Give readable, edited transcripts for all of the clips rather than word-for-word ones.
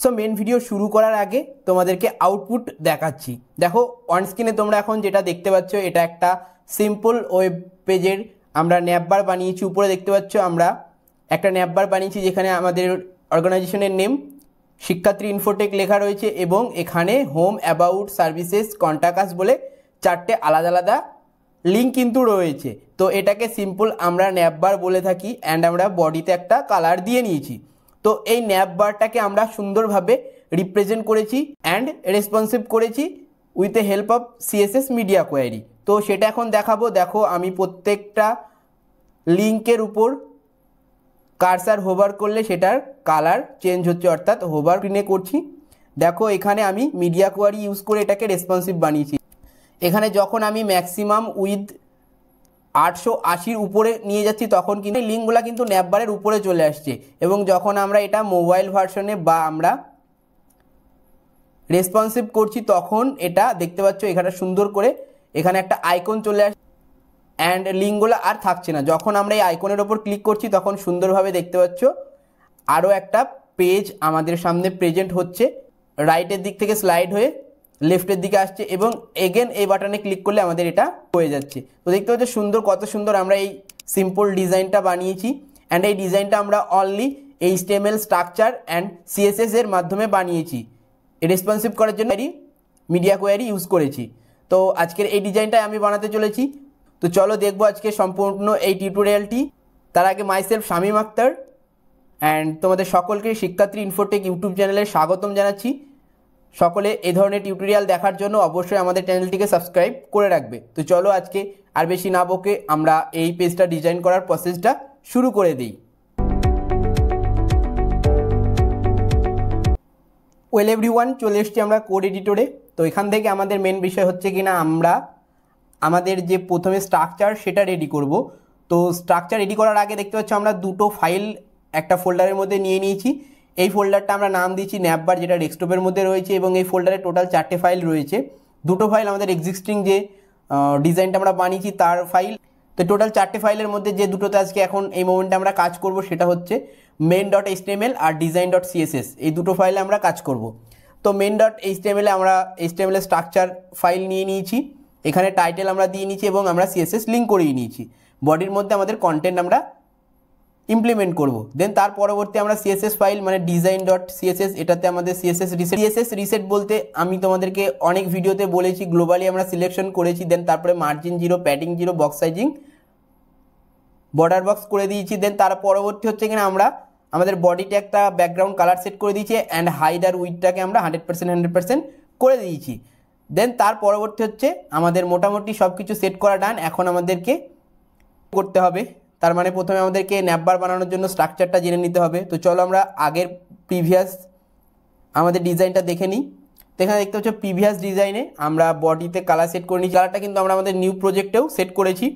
So main video শুরু করার আগে তোমাদেরকে আউটপুট দেখাচ্ছি। দেখো অন স্ক্রিনে তোমরা এখন যেটা দেখতে পাচ্ছ এটা একটা সিম্পল ওয়েব পেজের আমরা ন্যাপবার বানিয়েছি। উপরে দেখতে পাচ্ছ আমরা একটা ন্যাপবার বানিয়েছি যেখানে আমাদের অর্গানাইজেশনের নেম শিক্ষার্থী ইনফোটেক লেখা রয়েছে এবং এখানে home, about, services, contact us বলে চারটে আলাদা আলাদা লিঙ্ক কিন্তু রয়েছে। তো এটাকে সিম্পল আমরা ন্যাপবার বলে থাকি অ্যান্ড আমরা বডিতে একটা কালার দিয়ে নিয়েছি। তো এই ন্যাপবারটাকে আমরা সুন্দরভাবে রিপ্রেজেন্ট করেছি অ্যান্ড রেসপন্সিভ করেছি with a help of CSS media query. তো সেটা এখন দেখাবো। দেখো আমি প্রত্যেকটা লিঙ্কের উপর কার্সার হোভার করলে সেটার কালার চেঞ্জ হচ্ছে, অর্থাৎ হোভার ক্লিনে করছি। দেখো এখানে আমি মিডিয়া কোয়ারি ইউজ করে এটাকে রেসপন্সিভ বানিয়েছি। এখানে যখন আমি ম্যাক্সিমাম উইথ 880 উপরে নিয়ে যাচ্ছি তখন কিন্তু লিঙ্কগুলো কিন্তু ন্যাপবারের উপরে চলে আসছে এবং যখন আমরা এটা মোবাইল ভার্সনে বা আমরা রেসপন্সিভ করছি তখন এটা দেখতে পাচ্ছ এখানে সুন্দর করে এখানে একটা আইকন চলে আসছে অ্যান্ড লিঙ্কগুলো আর থাকছে না। যখন আমরা এই আইকনের ওপর ক্লিক করছি তখন সুন্দরভাবে দেখতে পাচ্ছ আরও একটা পেজ আমাদের সামনে প্রেজেন্ট হচ্ছে, রাইটের দিক থেকে স্লাইড হয়ে লেফটের দিকে আসছে এবং এগেন এই বাটনে ক্লিক করলে আমাদের এটা হয়ে যাচ্ছে। তো দেখতে পাচ্ছ সুন্দর, কত সুন্দর আমরা এই সিম্পল ডিজাইনটা বানিয়েছি অ্যান্ড এই ডিজাইনটা আমরা only HTML structure and CSS এর মাধ্যমে বানিয়েছি। রেসপন্সিভ করার জন্য মিডিয়া কোয়ারি ইউজ করেছি। তো আজকের এই ডিজাইনটাই আমি বানাতে চলেছি। তো চলো দেখবো আজকে সম্পূর্ণ এই টিউটোরিয়ালটি। তার আগে মাইসেলফ শামীম আক্তার অ্যান্ড তোমাদের সকলকে শিক্ষার্থী ইনফোটেক ইউটিউব চ্যানেলে স্বাগতম জানাচ্ছি। সকলে এই ধরনের টিউটোরিয়াল দেখার জন্য অবশ্যই আমাদের চ্যানেলটিকে সাবস্ক্রাইব করে রাখবে। তো চলো আজকে আর বেশি না বকে আমরা এই পেজটা ডিজাইন করার প্রসেসটা শুরু করে দিই। ওয়েল এভরিওয়ান, চলে এসছি আমরা কোড এডিটরে। তো এখান থেকে আমাদের মেন বিষয় হচ্ছে কিনা আমরা আমাদের যে প্রথমে স্ট্রাকচার সেটা রেডি করব। তো স্ট্রাকচার রেডি করার আগে দেখতে পাচ্ছ আমরা দুটো ফাইল একটা ফোল্ডারের মধ্যে নিয়ে নিয়েছি। এই ফোল্ডারটা আমরা নাম দিয়েছি ন্যাপবার, যেটা ডেস্কটপের মধ্যে রয়েছে এবং এই ফোল্ডারে টোটাল 4টে ফাইল রয়েছে। দুটো ফাইল আমাদের এক্সিস্টিং যে ডিজাইনটা আমরা বানিয়েছি তার ফাইল। তো টোটাল 4টে ফাইলের মধ্যে যে দুটোতে আজকে এখন এই মোমেন্টে আমরা কাজ করব সেটা হচ্ছে main.html আর design.css। এই দুটো ফাইলে আমরা কাজ করব। তো main.html আমরা HTML স্ট্রাকচার ফাইল নিয়ে নিয়েছি, এখানে টাইটেল আমরা দিয়ে নিয়েছি এবং আমরা CSS লিঙ্ক করিয়ে নিয়েছি। বডির মধ্যে আমাদের কন্টেন্ট আমরা ইমপ্লিমেন্ট করব। দেন তার পরবর্তী আমরা CSS ফাইল মানে design.css, এটাতে আমাদের CSS রিসেট বলতে আমি তোমাদেরকে অনেক ভিডিওতে বলেছি গ্লোবালি আমরা সিলেকশন করেছি, দেন তারপরে margin 0, padding 0, box sizing, border box করে দিয়েছি। দেন তার পরবর্তী হচ্ছে কিনা আমরা আমাদের বডিতে একটা ব্যাকগ্রাউন্ড কালার সেট করে দিয়েছি অ্যান্ড হাইড আর উইডটাকে আমরা 100% করে দিয়েছি। দেন তার পরবর্তী হচ্ছে আমাদের মোটামুটি সব কিছু সেট করা ডান। এখন আমাদেরকে করতে হবে, তার মানে প্রথমে আমাদেরকে ন্যাপবার বানানোর জন্য স্ট্রাকচারটা জেনে নিতে হবে। তো চলো আমরা আগের প্রিভিয়াস আমাদের ডিজাইনটা দেখে নিই। তো এখানে দেখতে হচ্ছে প্রিভিয়াস ডিজাইনে আমরা বডিতে কালার সেট করে নিই, কালারটা কিন্তু আমরা আমাদের নিউ প্রজেক্টেও সেট করেছি।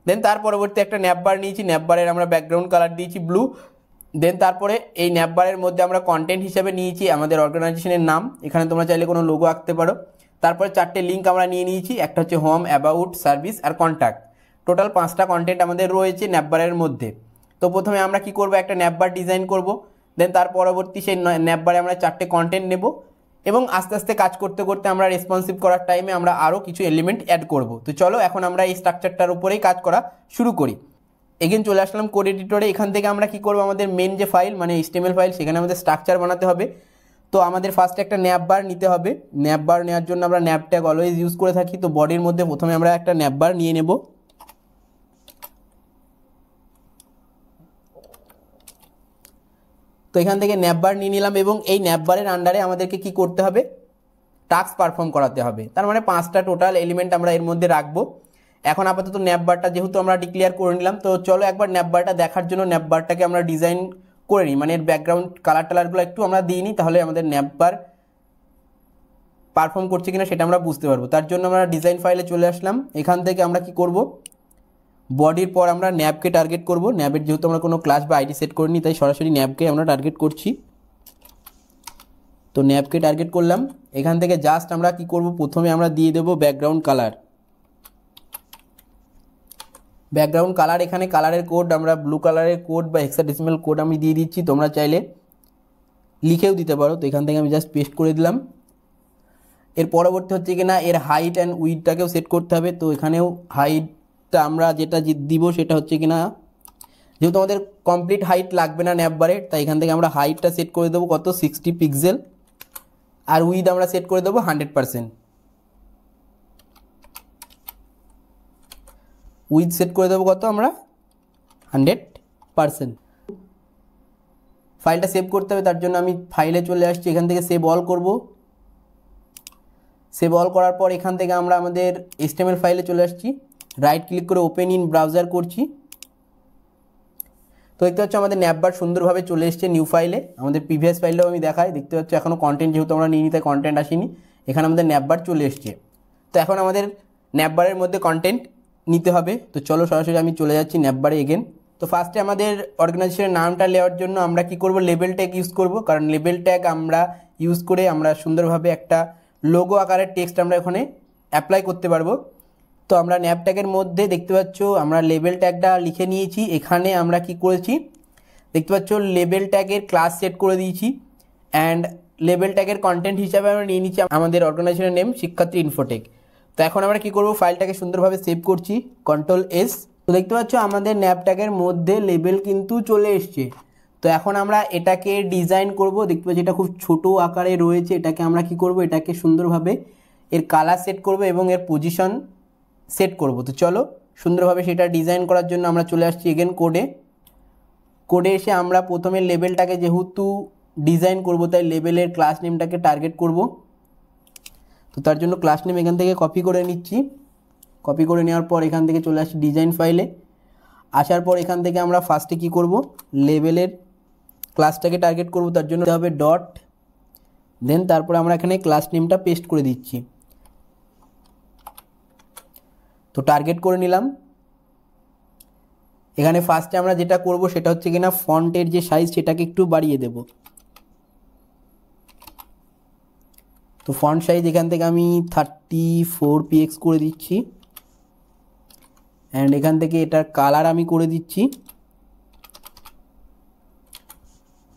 দেন তার পরবর্তী একটা ন্যাপবার নিয়েছি, ন্যাপবারের আমরা ব্যাকগ্রাউন্ড কালার দিয়েছি ব্লু। দেন তারপরে এই ন্যাপবারের মধ্যে আমরা কন্টেন্ট হিসেবে নিয়েছি আমাদের অর্গানাইজেশনের নাম, এখানে তোমরা চাইলে কোনো লোগো আঁকতে পারো। তারপরে 4টে লিঙ্ক আমরা নিয়ে নিয়েছি, একটা হচ্ছে হোম, অ্যাবাউট, সার্ভিস আর কন্ট্যাক্ট। টোটাল 5টা কন্টেন্ট আমাদের রয়েছে ন্যাপবারের মধ্যে। তো প্রথমে আমরা কি করব, একটা ন্যাপবার ডিজাইন করব। দেন তার পরবর্তী সেই ন্যাপবারে আমরা 4টে কন্টেন্ট নেব এবং আস্তে আস্তে কাজ করতে করতে আমরা রেসপন্সিভ করার টাইমে আমরা আরও কিছু এলিমেন্ট অ্যাড করব। তো চলো এখন আমরা এই স্ট্রাকচারটার উপরেই কাজ করা শুরু করি। এগেন চলে আসলাম কোড এডিটরে। এখান থেকে আমরা কি করব, আমাদের মেন যে ফাইল মানে HTML ফাইল সেখানে আমাদের স্ট্রাকচার বানাতে হবে। তো আমাদের ফার্স্টে একটা ন্যাপবার নিতে হবে। ন্যাপবার নেওয়ার জন্য আমরা ন্যাপ ট্যাগ অলওয়েজ ইউজ করে থাকি। তো বডির মধ্যে প্রথমে আমরা একটা ন্যাপবার নিয়ে নেব। তো এখান থেকে ন্যাপবার নিয়ে নিলাম এবং এই ন্যাপবারের আন্ডারে আমাদেরকে কি করতে হবে, টাস্ক পারফর্ম করাতে হবে। তার মানে 5টা টোটাল এলিমেন্ট আমরা এর মধ্যে রাখবো। এখন আপাতত ন্যাপবারটা যেহেতু আমরা ডিক্লেয়ার করে নিলাম, তো চলো একবার ন্যাপবারটা দেখার জন্য ন্যাপবারটাকে আমরা ডিজাইন করে নিই, মানে এর ব্যাকগ্রাউন্ড কালার টালারগুলো একটু আমরা দিয়ে নিই, তাহলে আমাদের ন্যাপবার পারফর্ম করছে কিনা সেটা আমরা বুঝতে পারবো। তার জন্য আমরা ডিজাইন ফাইলে চলে আসলাম। এখান থেকে আমরা কি করব, বডির পর আমরা ন্যাপকে টার্গেট করব। ন্যাপের যেহেতু আমরা কোনো ক্লাস বা আইডি সেট করিনি তাই সরাসরি ন্যাপকে আমরা টার্গেট করছি। তো ন্যাপকে টার্গেট করলাম। এখান থেকে জাস্ট আমরা কি করব, প্রথমে আমরা দিয়ে দেব ব্যাকগ্রাউন্ড কালার। ব্যাকগ্রাউন্ড কালার, এখানে কালারের কোড আমরা ব্লু কালারের কোড বা হেক্সাডেসিমাল কোড আমি দিয়ে দিচ্ছি। তোমরা চাইলে লিখেও দিতে পারো। তো এখান থেকে আমি জাস্ট পেস্ট করে দিলাম। এর পরবর্তী হচ্ছে কি না এর হাইট অ্যান্ড উইডটাকেও সেট করতে হবে। তো এখানেও হাইটটা আমরা যেটা দিব সেটা হচ্ছে কি না, যেহেতু আমাদের কমপ্লিট হাইট লাগবে না ন্যাপবারে, তাই এখান থেকে আমরা হাইটটা সেট করে দেবো কত 60 পিক্সেল, আর উইড আমরা সেট করে দেবো 100%। উইড সেট করে দেবো কত আমরা 100%। ফাইলটা সেভ করতে হবে, তার জন্য আমি ফাইলে চলে আসছি, এখান থেকে সেভ অল করব। সেভ অল করার পর এখান থেকে আমরা আমাদের HTML ফাইলে চলে আসছি, রাইট ক্লিক করে ওপেন ইন ব্রাউজার করছি। তো দেখতে পাচ্ছ আমাদের ন্যাপবার সুন্দরভাবে চলে এসছে নিউ ফাইলে। আমাদের প্রিভিয়াস ফাইলটাও আমি দেখাই, দেখতে পাচ্ছ এখনও কন্টেন্ট যেহেতু আমরা নিয়ে নিতে কন্টেন্ট আসেনি, এখানে আমাদের ন্যাপবার চলে এসছে। তো এখন আমাদের ন্যাপবারের মধ্যে কন্টেন্ট নিতে হবে। তো চলো সরাসরি আমি চলে যাচ্ছি ন্যাপবারে এগেন। তো ফার্স্টে আমাদের অর্গানাইজেশনের নামটা নেওয়ার জন্য আমরা কি করব, লেবেল ট্যাগ ইউজ করব, কারণ লেবেল ট্যাগ আমরা ইউজ করে আমরা সুন্দরভাবে একটা লোগো আকারের টেক্সট আমরা এখানে অ্যাপ্লাই করতে পারবো। তো আমরা ন্যাপ ট্যাগের মধ্যে দেখতে পাচ্ছ আমরা লেবেল ট্যাগটা লিখে নিয়েছি। এখানে আমরা কি করেছি দেখতে পাচ্ছ লেবেল ট্যাগের ক্লাস সেট করে দিয়েছি, অ্যান্ড লেবেল ট্যাগের কন্টেন্ট হিসাবে আমরা নিয়ে নিচ্ছি আমাদের অর্গানাইজেশনের নেম শিক্ষার্থী ইনফোটেক। তো এখন আমরা কি করব, ফাইলটাকে সুন্দরভাবে সেভ করছি, Ctrl+S। তো দেখতে পাচ্ছ আমাদের ন্যাপ ট্যাগের মধ্যে লেবেল কিন্তু চলে এসছে। তো এখন আমরা এটাকে ডিজাইন করব। দেখতে পাচ্ছি এটা খুব ছোট আকারে রয়েছে, এটাকে আমরা কি করব, এটাকে সুন্দরভাবে এর কালার সেট করব এবং এর পজিশন সেট করব। তো চলো সুন্দরভাবে সেটা ডিজাইন করার জন্য আমরা চলে আসছি এগেন কোডে এসে আমরা প্রথমে লেবেলটাকে যেহেতু ডিজাইন করব, তাই লেবেলের ক্লাস নেমটাকে টার্গেট করব। তো তার জন্য ক্লাস নেম এখান থেকে কপি করে নিচ্ছি। কপি করে নেওয়ার পর এখান থেকে চলে আসছি ডিজাইন ফাইলে। আসার পর এখান থেকে আমরা ফার্স্টে কি করব, লেবেলের ক্লাসটাকে টার্গেট করব, তার জন্য হবে ডট, দেন তারপর আমরা এখানে ক্লাস নেমটা পেস্ট করে দিচ্ছি। তো টার্গেট করে নিলাম। এখানে ফার্স্টে আমরা যেটা করব সেটা হচ্ছে কিনা ফন্টের যে সাইজ সেটাকে একটু বাড়িয়ে দেব। তো ফন্ট সাইজ এখান থেকে আমি 34 px করে দিচ্ছি, অ্যান্ড এখান থেকে এটার কালার আমি করে দিচ্ছি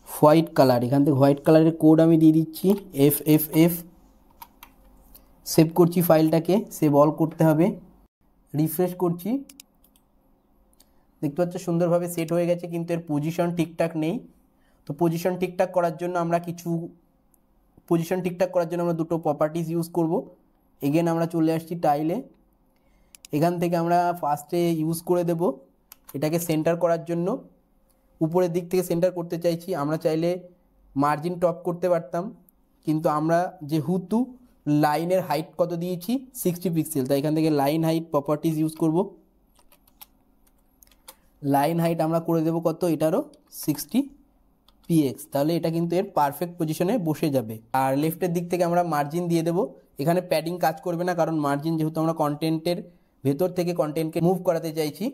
হোয়াইট কালার। এখান থেকে হোয়াইট কালারের কোড আমি দিয়ে দিচ্ছি FFF। সেভ করছি ফাইলটাকে, সেভ অল করতে হবে, রিফ্রেশ করছি। দেখতে পাচ্ছ সুন্দরভাবে সেট হয়ে গেছে, কিন্তু এর পজিশন ঠিকঠাক নেই। তো পজিশন ঠিকঠাক করার জন্য আমরা দুটো প্রপার্টিজ ইউজ করব। এগেন আমরা চলে আসছি টাইলে, এখান থেকে আমরা ফার্স্টে ইউজ করে দেব এটাকে সেন্টার করার জন্য। উপরের দিক থেকে সেন্টার করতে চাইছি, আমরা চাইলে মার্জিন টপ করতে পারতাম, কিন্তু আমরা যেহেতু লাইনের হাইট কত দিয়েছি 60 পিক্সেল, তাই এখান থেকে লাইন হাইট প্রপার্টিজ ইউজ করব। লাইন হাইট আমরা করে দেব কত, এটারও 60 px, তাহলে এটা কিন্তু এর পারফেক্ট পজিশনে বসে যাবে। আর লেফটের দিক থেকে আমরা মার্জিন দিয়ে দেব। এখানে প্যাডিং কাজ করবে না, কারণ মার্জিন যেহেতু আমরা কন্টেন্টের ভেতর থেকে কন্টেন্টকে মুভ করাতে চাইছি,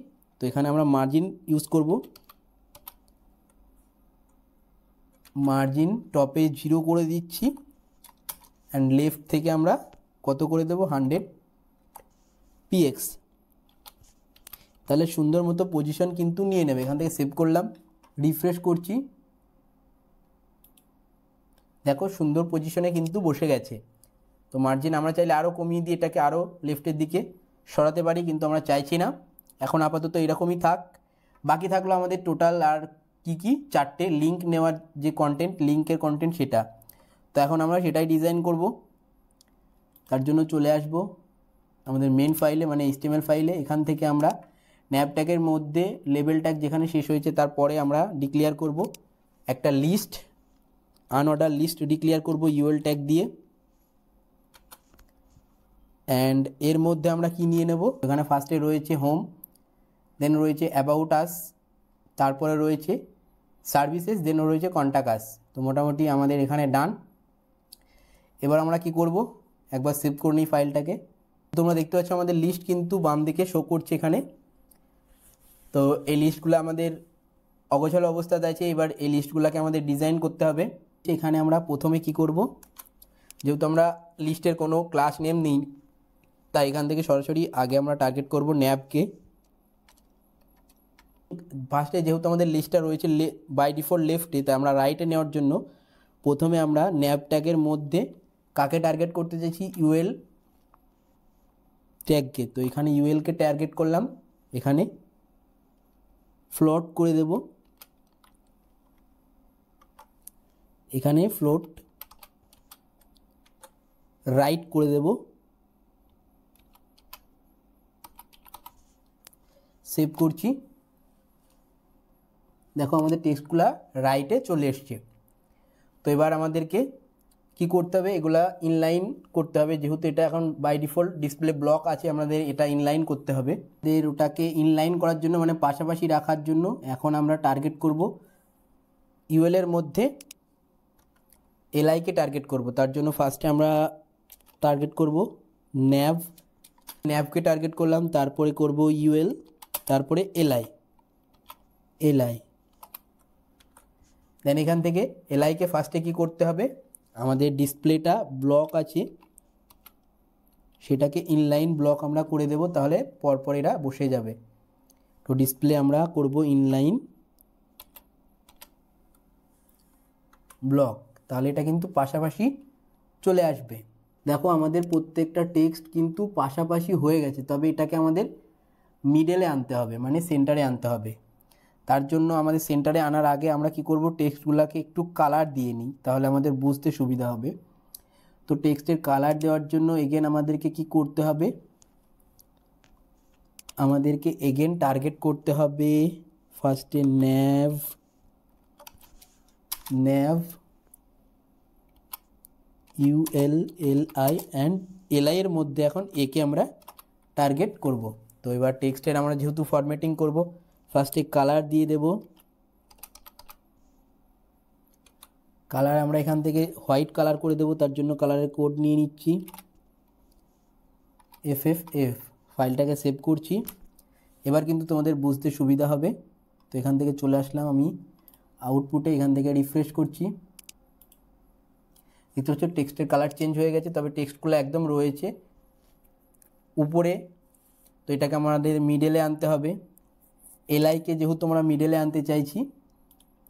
তো এখানে আমরা মার্জিন ইউজ করব। মার্জিন টপে 0 করে দিচ্ছি, অ্যান্ড লেফট থেকে আমরা কত করে দেব 100 px, তাহলে সুন্দর মতো পজিশন কিন্তু নিয়ে নেবে। এখান থেকে সেভ করলাম, রিফ্রেশ করছি, দেখো সুন্দর পজিশনে কিন্তু বসে গেছে। তো মার্জিন আমরা চাইলে আরও কমিয়ে দিয়ে এটাকে আরও লেফটের দিকে সরাতে পারি, কিন্তু আমরা চাইছি না, এখন আপাতত এরকমই থাক। বাকি থাকলো আমাদের টোটাল আর কি 4টে লিঙ্ক নেওয়ার যে লিঙ্কের কন্টেন্ট সেটা। তো এখন আমরা সেটাই ডিজাইন করব। তার জন্য চলে আসব আমাদের মেন ফাইলে, মানে HTML ফাইলে। এখান থেকে আমরা ন্যাপ ট্যাগের মধ্যে লেবেল ট্যাগ যেখানে শেষ হয়েছে তারপরে আমরা ডিক্লেয়ার করব একটা লিস্ট, আনঅর্ডার লিস্ট ডিক্লেয়ার করব UL ট্যাগ দিয়ে। অ্যান্ড এর মধ্যে আমরা কি নিয়ে নেব, এখানে ফার্স্টে রয়েছে হোম, দেন রয়েছে অ্যাবাউট আস, তারপরে রয়েছে সার্ভিসেস, দেন রয়েছে কন্ট্যাক্ট আস। তো মোটামুটি আমাদের এখানে ডান। এবার আমরা কি করব, একবার সেভ করে নিই ফাইলটাকে। তোমরা দেখতে পাচ্ছ আমাদের লিস্ট কিন্তু বাম দিকে শো করছে এখানে। তো এই লিস্টগুলো আমাদের অগোছালো অবস্থাতে আছে। এবার এই লিস্টগুলোকে আমাদের ডিজাইন করতে হবে। এখানে আমরা প্রথমে কি করব, যেহেতু আমরা লিস্টের কোনো ক্লাস নেম নেই, তাই এখান থেকে সরাসরি আগে আমরা টার্গেট করব ন্যাপকে। ফার্স্টে যেহেতু আমাদের লিস্টটা রয়েছে বাই ডিফল্ট লেফটে, তাই আমরা রাইটে নেওয়ার জন্য প্রথমে আমরা ন্যাভ ট্যাগের মধ্যে কাকে টার্গেট করতে চাইছি, ইউএল ট্যাগকে। তো এখানে ইউএলকে টার্গেট করলাম, এখানে ফ্লোট করে দেব, এখানে ফ্লোট রাইট করে দেব, সেভ করছি। দেখো আমাদের টেক্সটগুলা রাইটে চলে এসছে। তো এবার আমাদেরকে কি করতে হবে, এগুলা ইনলাইন করতে হবে, যেহেতু এটা এখন বাই ডিফল্ট ডিসপ্লে ব্লক আছে, আমাদের এটা ইনলাইন করতে হবে। ওটাকে ইনলাইন করার জন্য মানে পাশাপাশি রাখার জন্য এখন আমরা টার্গেট করব ইউএল এর মধ্যে এলআইকে টার্গেট করব। তার জন্য ফার্স্টে আমরা টার্গেট করব ন্যাভকে টার্গেট করলাম, তারপরে করব ইউএল, তারপরে এলআই। দেন এখান থেকে এলআইকে ফার্স্টে কি করতে হবে, আমাদের ডিসপ্লেটা ব্লক আছে সেটাকে ইনলাইন ব্লক আমরা করে দেব, তাহলে পরপর এরা বসে যাবে। তো ডিসপ্লে আমরা করব ইনলাইন ব্লক, তাহলে এটা কিন্তু পাশাপাশি চলে আসবে। দেখো আমাদের প্রত্যেকটা টেক্সট কিন্তু পাশাপাশি হয়ে গেছে, তবে এটাকে আমাদের মিডলে আনতে হবে, মানে সেন্টারে আনতে হবে। তার জন্য আমাদের সেন্টারে আনার আগে আমরা কি করব, টেক্সটগুলোকে একটু কালার দিয়ে নিই, তাহলে আমাদের বুঝতে সুবিধা হবে। তো টেক্সটের কালার দেওয়ার জন্য এগেন আমাদেরকে কি করতে হবে, আমাদেরকে এগেন টার্গেট করতে হবে ফার্স্টে ন্যাভ ইউএলএলআই অ্যান্ড এলআই এর মধ্যে এখন একে আমরা টার্গেট করব। তো এবার টেক্সটের আমরা যেহেতু ফরম্যাটিং করব, ফার্স্টে কালার দিয়ে দেব, কালার আমরা এখান থেকে হোয়াইট কালার করে দেব। তার জন্য কালারের কোড নিয়ে নিচ্ছি FFF, ফাইলটাকে সেভ করছি। এবার কিন্তু তোমাদের বুঝতে সুবিধা হবে। তো এখান থেকে চলে আসলাম আমি আউটপুটে, এখান থেকে রিফ্রেশ করছি। এটা হচ্ছে টেক্সটের কালার চেঞ্জ হয়ে গেছে, তবে টেক্সটগুলো একদম রয়েছে উপরে। তো এটাকে আমাদের মিডলে আনতে হবে, এলআইকে যেহেতু আমরা মিডলে আনতে চাইছি,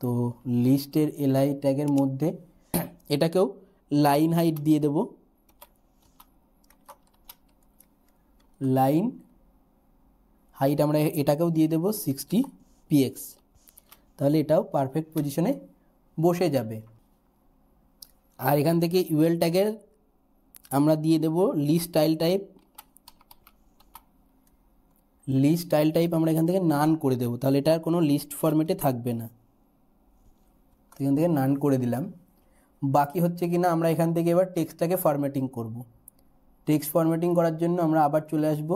তো লিস্টের এলআই ট্যাগের মধ্যে এটাকেও লাইন হাইট দিয়ে দেব, লাইন হাইট আমরা এটাকেও দিয়ে দেব 60 px, তাহলে এটাও পারফেক্ট পজিশনে বসে যাবে। আর এখান থেকে ইউএল ট্যাগের আমরা দিয়ে দেব লিস্ট স্টাইল টাইপ আমরা এখান থেকে নান করে দেব, তাহলে এটা আর কোনো লিস্ট ফরম্যাটে থাকবে না। এখান থেকে নান করে দিলাম। বাকি হচ্ছে কি না, আমরা এখান থেকে এবার টেক্সটটাকে ফরম্যাটিং করব। টেক্সট ফরম্যাটিং করার জন্য আমরা আবার চলে আসব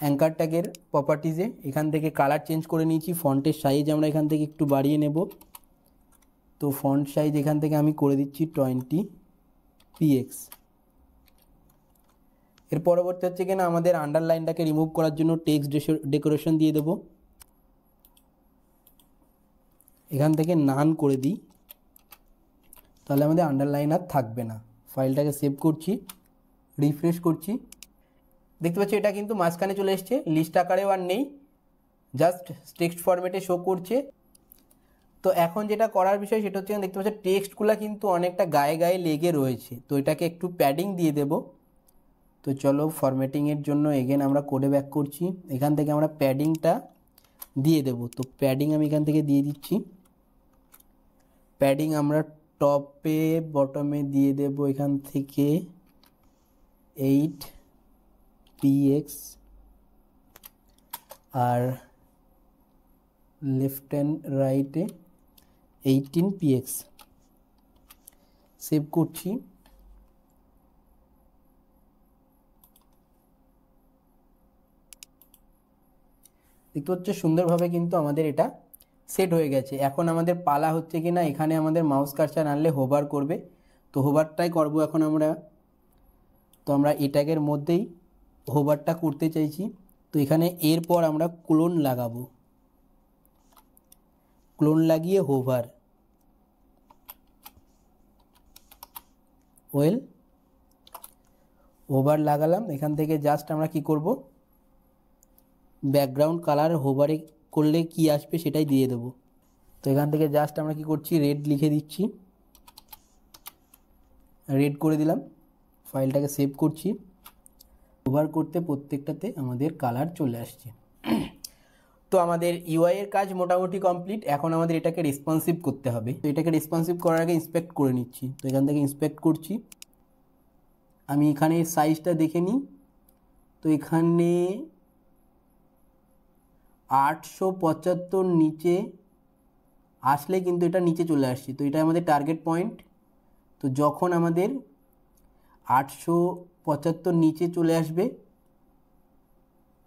অ্যাঙ্কার ট্যাগের প্রপার্টিজে, এখান থেকে কালার চেঞ্জ করে নিয়েছি, ফন্টের সাইজ আমরা এখান থেকে একটু বাড়িয়ে নেব। তো ফন্ট সাইজ এখান থেকে আমি করে দিচ্ছি 20 px। এর পরবর্তী হচ্ছে কিনা আমাদের আন্ডারলাইনটাকে রিমুভ করার জন্য টেক্সট ডেকোরেশন দিয়ে দেব, এখান থেকে নান করে দিই, তাহলে আমাদের আন্ডারলাইন আর থাকবে না। ফাইলটাকে সেভ করছি, রিফ্রেশ করছি, দেখতে পাচ্ছি এটা কিন্তু মাঝখানে চলে এসছে, লিস্ট আকারেও আর নেই, জাস্ট টেক্সট ফরম্যাটে শো করছে। তো এখন যেটা করার বিষয় সেটা হচ্ছে দেখতে পাচ্ছি টেক্সটগুলো কিন্তু অনেকটা গায়ে গায়ে লেগে রয়েছে, তো এটাকে একটু প্যাডিং দিয়ে দেব। তো চলো ফরম্যাটিংয়ের জন্য এগেন আমরা কোডে ব্যাক করছি, এখান থেকে আমরা প্যাডিংটা দিয়ে দেব। তো প্যাডিং আমি এখান থেকে দিয়ে দিচ্ছি, প্যাডিং আমরা টপে বটমে দিয়ে দেব এখান থেকে 8 px, আর লেফট অ্যান্ড রাইটে 18 px। সেভ করছি। দেখতে হচ্ছে সুন্দরভাবে কিন্তু আমাদের এটা সেট হয়ে গেছে। এখন আমাদের পালা হচ্ছে কি না, এখানে আমাদের মাউস কার্সার আনলে হোভার করবে, তো হোভারটাই করব এখন আমরা। তো আমরা এই ট্যাগের মধ্যেই হোভারটা করতে চাইছি। তো এখানে এরপর আমরা ক্লোন লাগাবো, ক্লোন লাগিয়ে হোভার, হোভার লাগালাম। এখান থেকে জাস্ট আমরা কি করব, ব্যাকগ্রাউন্ড কালার হোভারে করলে কি আসবে সেটাই দিয়ে দেব। তো এখান থেকে জাস্ট আমরা কি করছি, রেড লিখে দিচ্ছি, রেড করে দিলাম, ফাইলটাকে সেভ করছি। ওভার করতে প্রত্যেকটাতে আমাদের কালার চলে আসছে। তো আমাদের ইউআই এর কাজ মোটামুটি কমপ্লিট। এখন আমাদের এটাকে রেসপন্সিভ করতে হবে। তো এটাকে রেসপন্সিভ করার আগে ইন্সপেক্ট করে নিচ্ছি। তো এখান থেকে ইন্সপেক্ট করছি, আমি এখানে সাইজটা দেখে নিই। তো এখানে 875 নিচে আসলে কিন্তু এটা নিচে চলে আসছে। তো এটা আমাদের টার্গেট পয়েন্ট। তো যখন আমাদের 875 নিচে চলে আসবে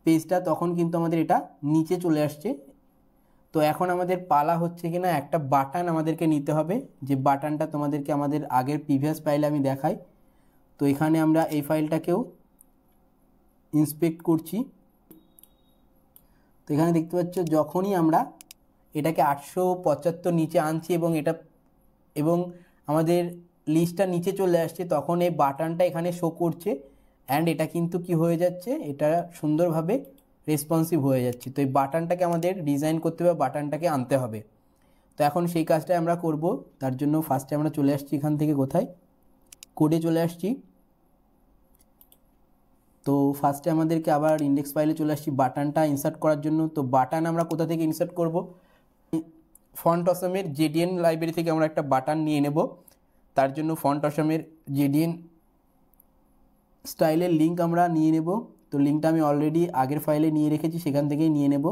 পেজটা, তখন কিন্তু আমাদের এটা নিচে চলে আসছে। তো এখন আমাদের পালা হচ্ছে কিনা একটা বাটন আমাদেরকে নিতে হবে, যে বাটনটা তোমাদেরকে আমাদের আগের প্রিভিয়াস ফাইলে আমি দেখাই। তো এখানে আমরা এই ফাইলটাকেও ইন্সপেক্ট করছি। তো এখানে দেখতে পাচ্ছ যখনই আমরা এটাকে 875 নিচে আনছি এবং আমাদের লিস্টটা নিচে চলে আসছে, তখন এই বাটনটা এখানে শো করছে অ্যান্ড এটা কিন্তু কি হয়ে যাচ্ছে, এটা সুন্দরভাবে রেসপন্সিভ হয়ে যাচ্ছে। তো এই বাটনটাকে আমাদের ডিজাইন করতে হবে, বাটনটাকে আনতে হবে। তো এখন সেই কাজটাই আমরা করব। তার জন্য ফার্স্টে আমরা চলে আসছি এখান থেকে, কোথায়, কোডে চলে আসছি। তো ফার্স্টে আমাদেরকে আবার ইন্ডেক্স ফাইলে চলে আসছি বাটনটা ইনসার্ট করার জন্য। তো বাটন আমরা কোথা থেকে ইনসার্ট করব, ফন্ট অসমের জেডিএন লাইব্রেরি থেকে আমরা একটা বাটন নিয়ে নেব। তার জন্য ফন্ট অসমের জেডিএন স্টাইলের লিঙ্ক আমরা নিয়ে নেব। তো লিঙ্কটা আমি অলরেডি আগের ফাইলে নিয়ে রেখেছি, সেখান থেকেই নিয়ে নেব।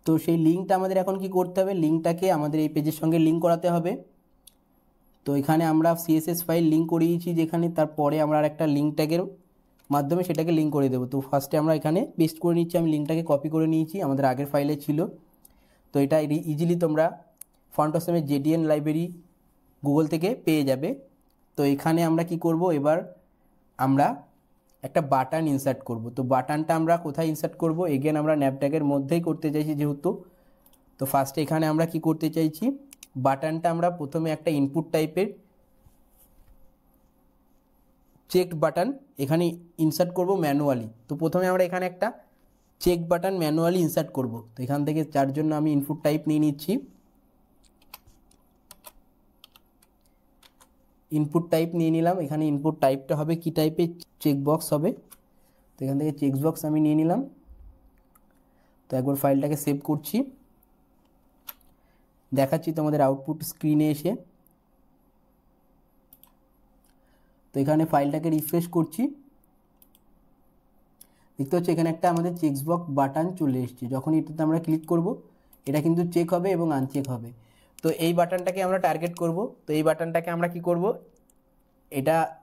তো সেই লিঙ্কটা আমাদের এখন কি করতে হবে, লিঙ্কটাকে আমাদের এই পেজের সঙ্গে লিঙ্ক করাতে হবে। তো এখানে আমরা সিএসএস ফাইল লিঙ্ক করিয়েছি যেখানে, তারপরে আমরা আর একটা লিঙ্ক ট্যাগের মাধ্যমে সেটাকে লিঙ্ক করে দেবো। তো ফার্স্টে আমরা এখানে পেস্ট করে নিচ্ছি, আমি লিঙ্কটাকে কপি করে নিয়েছি, আমাদের আগের ফাইলে ছিল। তো এটা ইজিলি তোমরা ফন্ট অসমের জেডিএন লাইব্রেরি গুগল থেকে পেয়ে যাবে। তো এখানে আমরা কি করব, এবার আমরা একটা বাটন ইনসার্ট করব। তো বাটনটা আমরা কোথায় ইনসার্ট করব, এগেন আমরা ন্যাপট্যাগের মধ্যেই করতে চাইছি যেহেতু। তো ফার্স্টে এখানে আমরা কি করতে চাইছি, বাটনটা আমরা প্রথমে একটা ইনপুট টাইপের চেক বাটন এখানে ইনসার্ট করব ম্যানুয়ালি। তো প্রথমে আমরা এখানে একটা চেক বাটন ম্যানুয়ালি ইনসার্ট করব। তো এখান থেকে যার জন্য আমি ইনপুট টাইপ নিয়ে নিচ্ছি, ইনপুট টাইপ নিয়ে নিলাম। এখানে ইনপুট টাইপটা হবে কি টাইপের, চেকবক্স হবে। তো এখান থেকে চেকবক্স আমি নিয়ে নিলাম। তো একবার ফাইলটাকে সেভ করছি, দেখাচ্ছি তোমাদের আউটপুট স্ক্রিনে এসে। তো এখানে ফাইলটাকে রিফ্রেশ করছি, দেখতে হচ্ছে এখানে একটা আমাদের চেকবক্স বাটন চলে এসেছে। যখন এটাতে আমরা ক্লিক করব এটা কিন্তু চেক হবে এবং আনচেক হবে। তো এই বাটনটাকে আমরা টার্গেট করব। তো এই বাটনটাকে আমরা কি করব,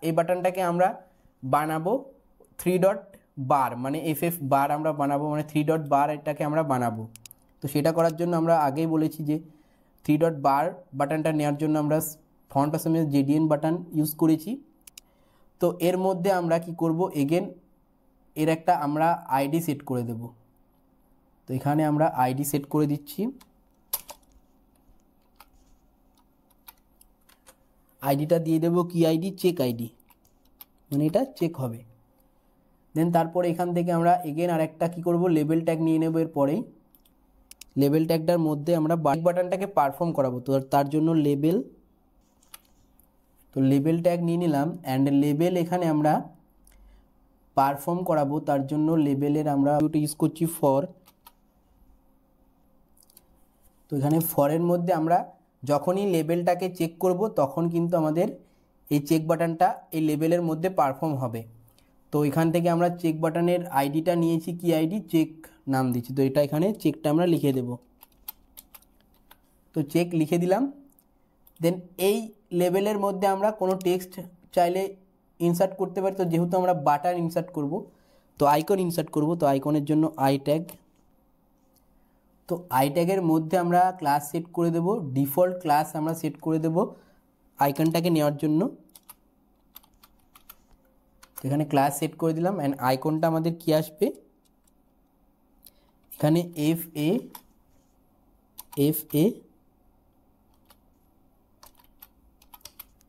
এই বাটনটাকে আমরা বানাবো 3 ডট বার, মানে FF বার আমরা বানাবো, মানে 3 ডট বার এটাকে আমরা বানাবো। তো সেটা করার জন্য আমরা আগেই বলেছি যে 3 ডট বার বাটনটা নেওয়ার জন্য আমরা ফন্ট অসমের জেডিএন বাটন ইউজ করেছি। তো এর মধ্যে আমরা কি করব, এগেন এর একটা আমরা আইডি সেট করে দেব। তো এখানে আমরা আইডি সেট করে দিচ্ছি, আইডিটা দিয়ে দেবো কি আইডি, চেক আইডি, মানে এটা চেক হবে। দেন তারপরে এখান থেকে আমরা এগেন আর একটা কী করবো, লেবেল ট্যাগ নিয়ে নেব। এর পরেই লেবেল ট্যাগটার মধ্যে আমরা বাটনটাকে পারফর্ম করাবো। তো তার জন্য লেবেল, তো লেবেল ট্যাগ নিয়ে নিলাম অ্যান্ড লেবেল এখানে আমরা পারফর্ম করাবো। তার জন্য লেবেলের আমরা ইউজ করছি ফর। তো এখানে ফরের মধ্যে আমরা যখনই লেবেলটাকে চেক করব তখন কিন্তু আমাদের এই চেক বাটনটা এই লেবেলের মধ্যে পারফর্ম হবে। তো এখান থেকে আমরা চেক বাটনের আইডিটা নিয়েছি, কি আইডি, চেক নাম দিচ্ছি। তো এটা এখানে চেকটা আমরা লিখে দেব। তো চেক লিখে দিলাম। দেন এই লেবেলের মধ্যে আমরা কোনো টেক্সট চাইলে ইনসার্ট করতে পারি। তো যেহেতু আমরা বাটন ইনসার্ট করব, তো আইকন ইনসার্ট করব। তো আইকনের জন্য আই ট্যাগ। তো আই ট্যাগের মধ্যে আমরা ক্লাস সেট করে দেব, ডিফল্ট ক্লাস আমরা সেট করে দেব আইকনটাকে নেওয়ার জন্য। এখানে ক্লাস সেট করে দিলাম অ্যান্ড আইকনটা আমাদের কি আসবে, এখানে এফ এ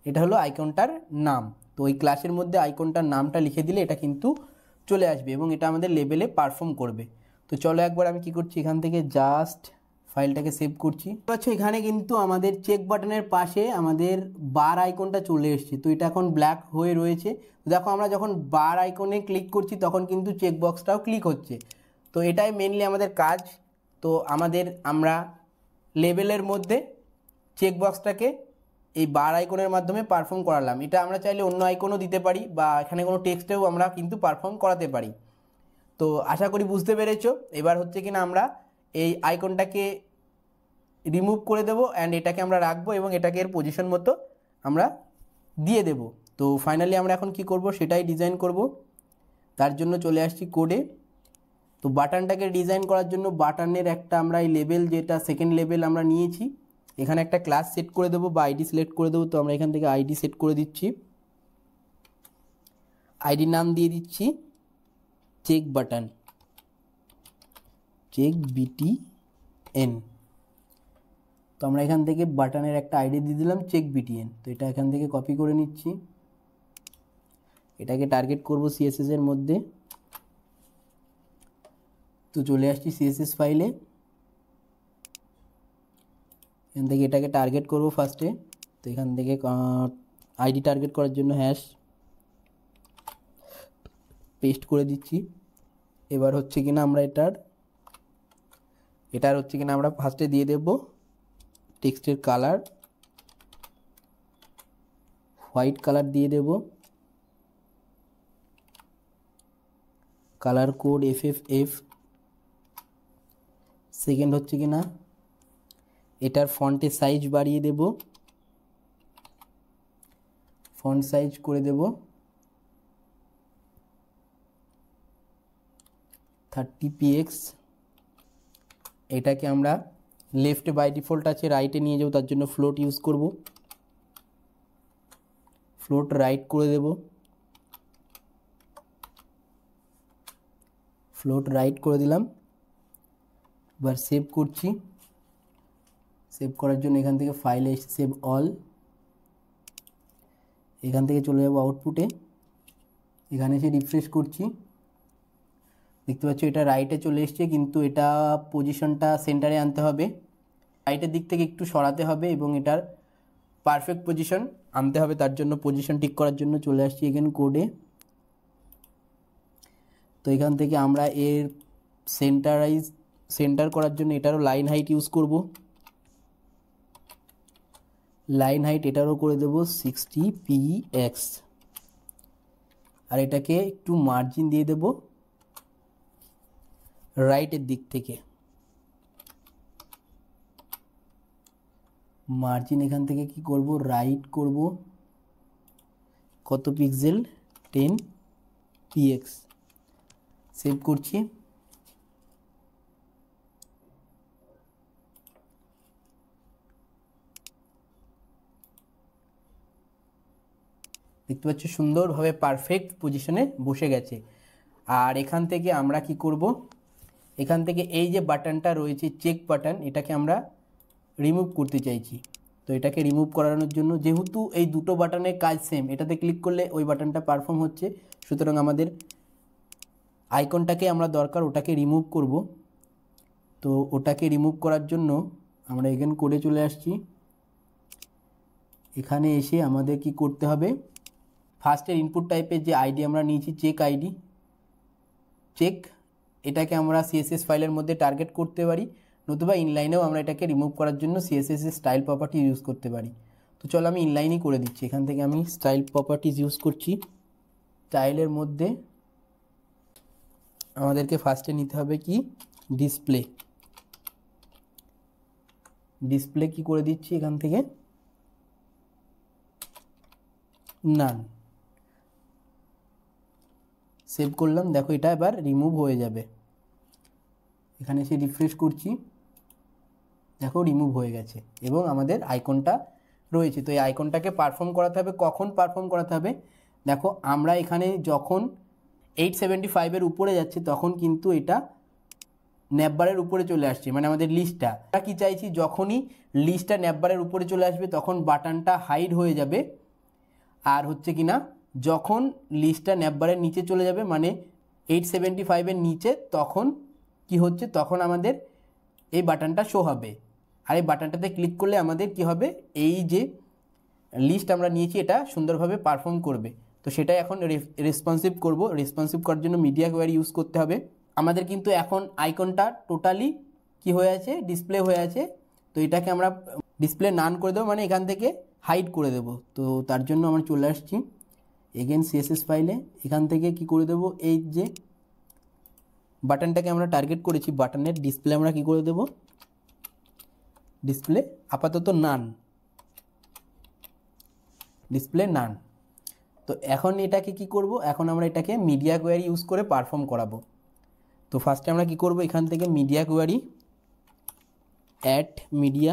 এটা হলো আইকনটার নাম। তো ওই ক্লাসের মধ্যে আইকনটার নামটা লিখে দিলে এটা কিন্তু চলে আসবে এবং এটা আমাদের লেবেলে পারফর্ম করবে। তো চলো একবার আমি কি করছি, এখান থেকে জাস্ট ফাইলটাকে সেভ করছি। আচ্ছা, এখানে কিন্তু আমাদের চেক বাটনের পাশে আমাদের বার আইকনটা চলে এসেছে। তো এটা এখন ব্ল্যাক হয়ে রয়েছে। দেখো আমরা যখন বার আইকনে ক্লিক করছি তখন কিন্তু চেক বক্সটাও ক্লিক হচ্ছে। তো এটাই মেনলি আমাদের কাজ। তো আমরা লেবেলের মধ্যে চেক বক্সটাকে এই বার আইকনের মাধ্যমে পারফর্ম করালাম। এটা আমরা চাইলে অন্য আইকনও দিতে পারি বা এখানে কোনো টেক্সটেও আমরা কিন্তু পারফর্ম করাতে পারি। তো আশা করি বুঝতে পেরেছো। এবার হচ্ছে কিনা আমরা এই আইকনটাকে রিমুভ করে দেবো অ্যান্ড এটাকে আমরা রাখবো এবং এটাকে এর পজিশন মতো আমরা দিয়ে দেব। তো ফাইনালি আমরা এখন কি করব সেটাই ডিজাইন করব। তার জন্য চলে আসছি কোডে। তো বাটনটাকে ডিজাইন করার জন্য বাটনের একটা আমরা এই লেবেল, যেটা সেকেন্ড লেবেল আমরা নিয়েছি, এখানে একটা ক্লাস সেট করে দেবো বা আইডি সিলেক্ট করে দেবো। তো আমরা এখান থেকে আইডি সেট করে দিচ্ছি। আইডি নাম দিয়ে দিচ্ছি চেক বাটন, চেক BTN। তো আমরা এখান থেকে বাটনের একটা আইডি দিয়ে দিলাম চেক BTN। তো এটা এখান থেকে কপি করে নিচ্ছি, এটাকে টার্গেট করব CSS এর মধ্যে। তো চলে আসছি CSS ফাইলে, এখান থেকে এটাকে টার্গেট করব ফার্স্টে। তো এখান থেকে আইডি টার্গেট করার জন্য হ্যাশ পেস্ট করে দিচ্ছি। এবার হচ্ছে কিনা আমরা এটার হচ্ছে কিনা আমরা ফার্স্টে দিয়ে দেব টেক্সটের কালার, হোয়াইট কালার দিয়ে দেব, কালার কোড FFF। সেকেন্ড হচ্ছে কিনা এটার ফন্টের সাইজ বাড়িয়ে দেব, ফন্ট সাইজ করে দেব 30px। এটাকে আমরা লেফটে বাই ডিফল্ট আছে, রাইটে নিয়ে যাবো, তার জন্য ফ্লোট ইউজ করব। ফ্লোট রাইট করে দেব, ফ্লোট রাইট করে দিলাম। এবার সেভ করছি। সেভ করার জন্য এখান থেকে ফাইলে এসে সেভ অল, এখান থেকে চলে যাব আউটপুটে, এখানে এসে রিফ্রেশ করছি। দেখতে পাচ্ছ এটা রাইটে চলে এসছে, কিন্তু এটা পজিশনটা সেন্টারে আনতে হবে, রাইটের দিক থেকে একটু সরাতে হবে এবং এটার পারফেক্ট পজিশন আনতে হবে। তার জন্য পজিশন ঠিক করার জন্য চলে আসছি এখানে কোডে। তো এখান থেকে আমরা এর সেন্টার করার জন্য এটারও লাইন হাইট ইউজ করব। লাইন হাইট এটারও করে দেব 60px। আর এটাকে একটু মার্জিন দিয়ে দেব রাইটের দিক থেকে। মার্জিন এখান থেকে কি করব, রাইট করব, কত পিক্সেল, 10px। সেভ করছি। দেখতে পাচ্ছ সুন্দরভাবে পারফেক্ট পজিশনে বসে গেছে। আর এখান থেকে আমরা কি করব, এখান থেকে এই যে বাটনটা রয়েছে চেক বাটন, এটাকে আমরা রিমুভ করতে চাইছি। তো এটাকে রিমুভ করানোর জন্য, যেহেতু এই দুটো বাটনের কাজ সেম, এটাতে ক্লিক করলে ওই বাটনটা পারফর্ম হচ্ছে, সুতরাং আমাদের আইকনটাকে আমরা দরকার ওটাকে রিমুভ করব। তো ওটাকে রিমুভ করার জন্য আমরা এখানে কোডে চলে আসছি। এখানে এসে আমাদের কি করতে হবে, ফার্স্টের ইনপুট টাইপের যে আইডি আমরা নিয়েছি চেক আইডি, চেক, এটাকে আমরা CSS ফাইলের মধ্যে টার্গেট করতে পারি, নতুবা ইনলাইনেও আমরা এটাকে রিমুভ করার জন্য CSS এর স্টাইল প্রপার্টি ইউজ করতে পারি। তো চলো আমি ইনলাইনই করে দিচ্ছি। এখান থেকে আমি স্টাইল প্রপার্টিজ ইউজ করছি। স্টাইলের মধ্যে আমাদেরকে ফার্স্টে নিতে হবে কি, ডিসপ্লে। ডিসপ্লে কি করে দিচ্ছি, এখান থেকে নান। সেভ করলাম। দেখো এটা এবার রিমুভ হয়ে যাবে। এখানে এসে রিফ্রেশ করছি, দেখো রিমুভ হয়ে গেছে এবং আমাদের আইকনটা রয়েছে। তো এই আইকনটাকে পারফর্ম করাতে হবে। কখন পারফর্ম করাতে হবে, দেখো আমরা এখানে যখন 875-এর উপরে যাচ্ছে তখন কিন্তু এটা ন্যাপবারের উপরে চলে আসছে, মানে আমাদের লিস্টটা। আমরা কি চাইছি, যখনই লিস্টটা ন্যাপবারের উপরে চলে আসবে তখন বাটনটা হাইড হয়ে যাবে। আর হচ্ছে কিনা যখন লিস্টটা ন্যাপবারের নিচে চলে যাবে, মানে 875-এর নিচে, তখন কি হচ্ছে, তখন আমাদের এই বাটনটা শো হবে। আর এই বাটনটাতে ক্লিক করলে আমাদের কি হবে, এই যে লিস্ট আমরা নিয়েছি এটা সুন্দরভাবে পারফর্ম করবে। তো সেটাই এখন রেসপন্সিভ করব। রেসপন্সিভ করার জন্য মিডিয়া কোয়ারি ইউজ করতে হবে। আমাদের কিন্তু এখন আইকনটা টোটালি কি হয়ে আছে, ডিসপ্লে হয়ে আছে। তো এটাকে আমরা ডিসপ্লে নান করে দেবো, মানে এখান থেকে হাইড করে দেবো। তো তার জন্য আমরা চলে আসছি এগেন সিএসএস ফাইলে, এখান থেকে কি করে দেবো, এই যে বাটনটাকে আমরা টার্গেট করেছি, বাটনের ডিসপ্লে আমরা কি করে দেবো, ডিসপ্লে আপাতত নান, ডিসপ্লে নান। তো এখন এটাকে কি করব, এখন আমরা এটাকে মিডিয়া কোয়ারি ইউজ করে পারফর্ম করাবো। তো ফার্স্টে আমরা কি করব, এখান থেকে মিডিয়া কোয়ারি অ্যাড মিডিয়া,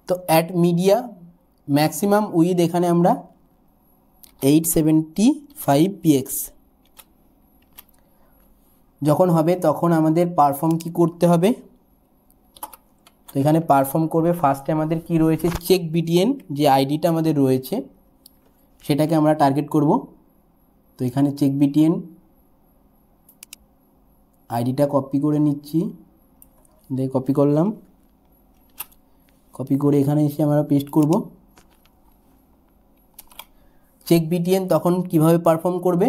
তো অ্যাড মিডিয়া ম্যাক্সিমাম উইথ এখানে আমরা 875px যখন হবে তখন আমাদের পারফর্ম কি করতে হবে। তো এখানে পারফর্ম করবে ফার্স্টে আমাদের কি রয়েছে, চেক বিটিএন যে আইডিটা আমাদের রয়েছে সেটাকে আমরা টার্গেট করব। তো এখানে চেক বিটিএন আইডিটা কপি করে নিচ্ছি, দিয়ে কপি করলাম, কপি করে এখানে এসে আমরা পেস্ট করব। চেক বিটিএন তখন কিভাবে পারফর্ম করবে,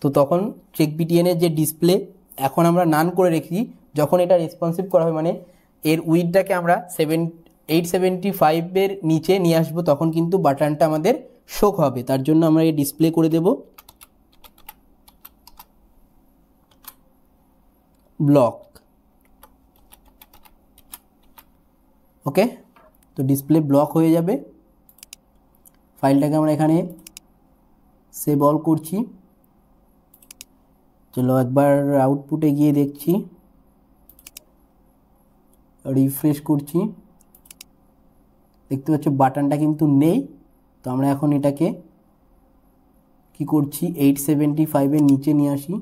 তো তখন চেক বিটিএনের যে ডিসপ্লে এখন আমরা নান করে রেখেছি, যখন এটা রেসপন্সিভ করা হবে মানে এর উইডটাকে আমরা 875 নিচে নিয়ে আসবো, তখন কিন্তু বাটনটা আমাদের শো হবে। তার জন্য আমরা এই ডিসপ্লে করে দেব ব্লক। ওকে, তো ডিসপ্লে ব্লক হয়ে যাবে। ফাইলটাকে আমরা এখানে সেভ অল করছি। চলো একবার আউটপুটে গিয়ে দেখছি, রিফ্রেশ করছি, দেখতে পাচ্ছ বাটনটা কিন্তু নেই। তো আমরা এখন এটাকে কি করছি, 875 নিচে নিয়ে আসি।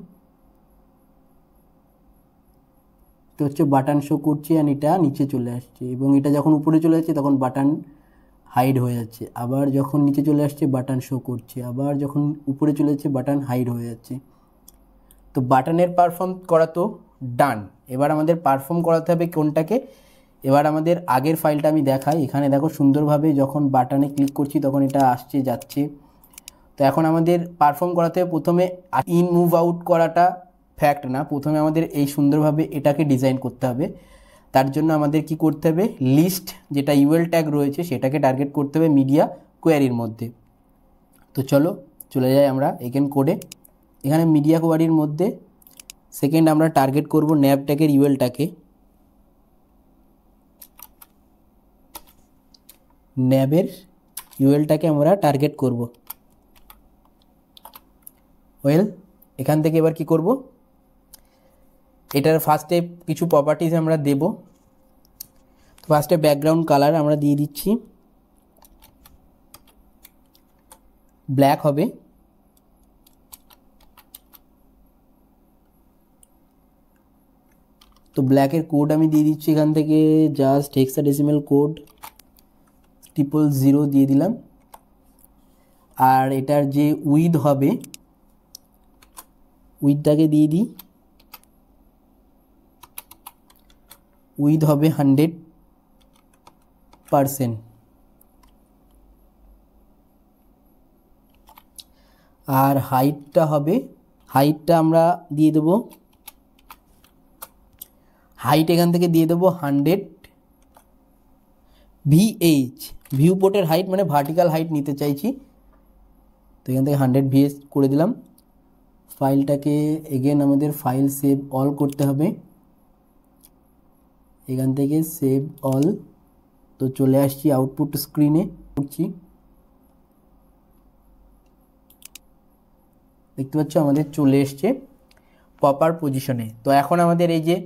তো হচ্ছে বাটন শো করছে আর এটা নিচে চলে আসছে, এবং এটা যখন উপরে চলে যাচ্ছে তখন বাটন হাইড হয়ে যাচ্ছে, আবার যখন নিচে চলে আসছে বাটন শো করছে, আবার যখন উপরে চলে যাচ্ছে বাটন হাইড হয়ে যাচ্ছে। তো বাটনের পারফর্ম করা তো ডান, এবার আমাদের পারফর্ম করাতে হবে কোনটাকে। এবার আমাদের আগের ফাইলটা আমি দেখাই, এখানে দেখো সুন্দরভাবে যখন বাটনে ক্লিক করছি তখন এটা আসছে যাচ্ছে। তো এখন আমাদের পারফর্ম করাতে হবে প্রথমে ইন মুভ আউট করাটা ফ্যাক্ট না, প্রথমে আমাদের এই সুন্দরভাবে এটাকে ডিজাইন করতে হবে। তার জন্য আমাদের কি করতে হবে, লিস্ট যেটা ইউএল ট্যাগ রয়েছে সেটাকে টার্গেট করতে হবে মিডিয়া কোয়ারির মধ্যে। তো চলো চলে যাই আমরা এগেন কোডে। এখানে মিডিয়া কোয়ারির মধ্যে সেকেন্ড আমরা টার্গেট করব ন্যাব ট্যাগের ইউএলটাকে, ন্যাবের ইউএলটাকে আমরা টার্গেট করব। ওয়েল, এখান থেকে এবার কি করব, এটার ফার্স্টে কিছু প্রপার্টিজ আমরা দেব। তো ফার্স্টে ব্যাকগ্রাউন্ড কালার আমরা দিয়ে দিচ্ছি ব্ল্যাক হবে। তো ব্ল্যাকের কোড আমি দিয়ে দিচ্ছি এখান থেকে জাস্ট হেক্সাডেসিমাল কোড 000 দিয়ে দিলাম। আর এটার যে উইথ হবে, উইথটাকে দিয়ে দিই, উইথ হবে 100%। আর হাইটটা হবে, হাইটটা আমরা দিয়ে দেবো, হাইট এখান থেকে দিয়ে দেবো 100 VH, ভিউ পোর্টের হাইট মানে ভার্টিক্যাল হাইট নিতে চাইছি। তো এখান থেকে 100 VH করে দিলাম। ফাইলটাকে এগেন আমাদের ফাইল সেভ অল করতে হবে, এখান থেকে সেভ অল। তো চলে আসছি আউটপুট স্ক্রিনে, করছি, দেখতে পাচ্ছ আমাদের চলে এসছে প্রপার পজিশনে। তো এখন আমাদের এই যে